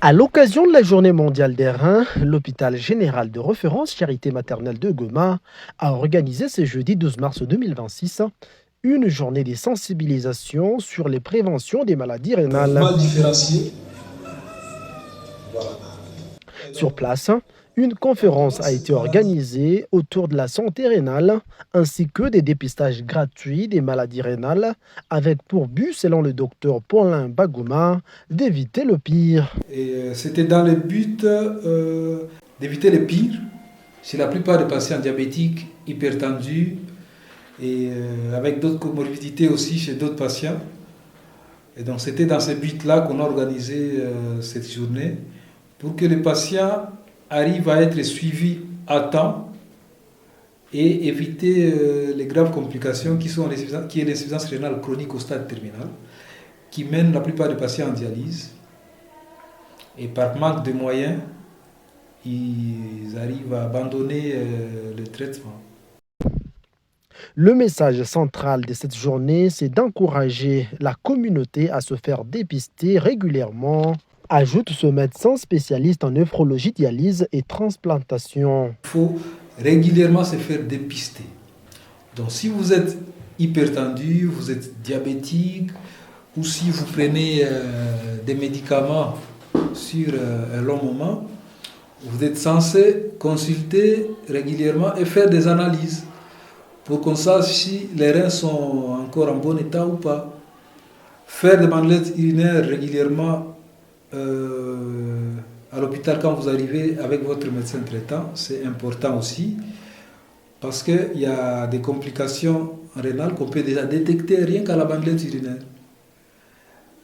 À l'occasion de la Journée mondiale des reins, l'hôpital général de référence Charité maternelle de Goma a organisé ce jeudi 12 mars 2026 une journée de sensibilisation sur les préventions des maladies rénales. Mal différencié. Voilà. Sur place, une conférence a été organisée autour de la santé rénale ainsi que des dépistages gratuits des maladies rénales avec pour but, selon le docteur Paulin Bagouma, d'éviter le pire. Et c'était dans le but d'éviter le pire chez la plupart des patients diabétiques, hypertendus et avec d'autres comorbidités aussi chez d'autres patients. Et donc c'était dans ce but-là qu'on a organisé cette journée pour que les patients arrivent à être suivis à temps et éviter les graves complications qui est l'insuffisance rénale chronique au stade terminal, qui mène la plupart des patients en dialyse. Et par manque de moyens, ils arrivent à abandonner le traitement. Le message central de cette journée, c'est d'encourager la communauté à se faire dépister régulièrement, ajoute ce médecin spécialiste en néphrologie, dialyse et transplantation. Il faut régulièrement se faire dépister. Donc si vous êtes hypertendu, vous êtes diabétique, ou si vous prenez des médicaments sur un long moment, vous êtes censé consulter régulièrement et faire des analyses pour qu'on sache si les reins sont encore en bon état ou pas. Faire des bandelettes urinaires régulièrement à l'hôpital quand vous arrivez avec votre médecin traitant, c'est important aussi parce qu'il y a des complications rénales qu'on peut déjà détecter rien qu'à la bandelette urinaire.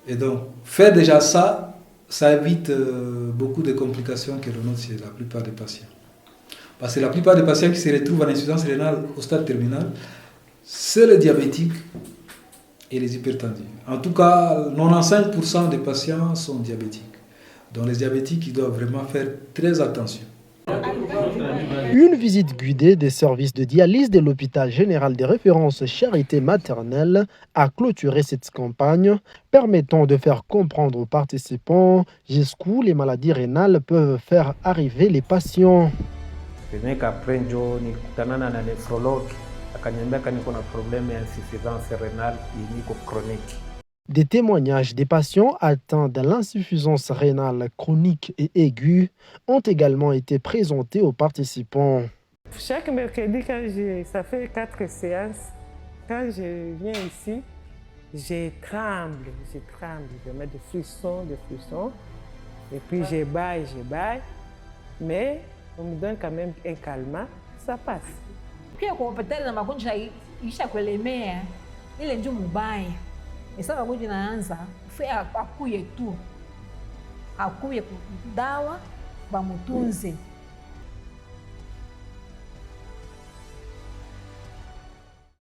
Et donc, faire déjà ça, ça évite beaucoup de complications que l'on note chez la plupart des patients. Parce que la plupart des patients qui se retrouvent en insuffisance rénale au stade terminal, c'est les diabétiques et les hypertendus. En tout cas, 95% des patients sont diabétiques. Donc les diabétiques, ils doivent vraiment faire très attention. Une visite guidée des services de dialyse de l'hôpital général des références Charité maternelle a clôturé cette campagne, permettant de faire comprendre aux participants jusqu'où les maladies rénales peuvent faire arriver les patients. Après, nikutanana na nephrologue akaniambia niko na problème ya insuffisance rénale chronique. Des témoignages des patients atteints de l'insuffisance rénale chronique et aiguë ont également été présentés aux participants. Chaque mercredi, ça fait 4 séances, quand je viens ici, je tremble, je mets des frissons, et puis je baille, mais on me donne quand même un calmant, ça passe. Pia kwa patela na magonjwa isha kuelemea ile ndio mubaya. Esa magonjwa inaanza akuye tu. Akuye dawa bamutunze.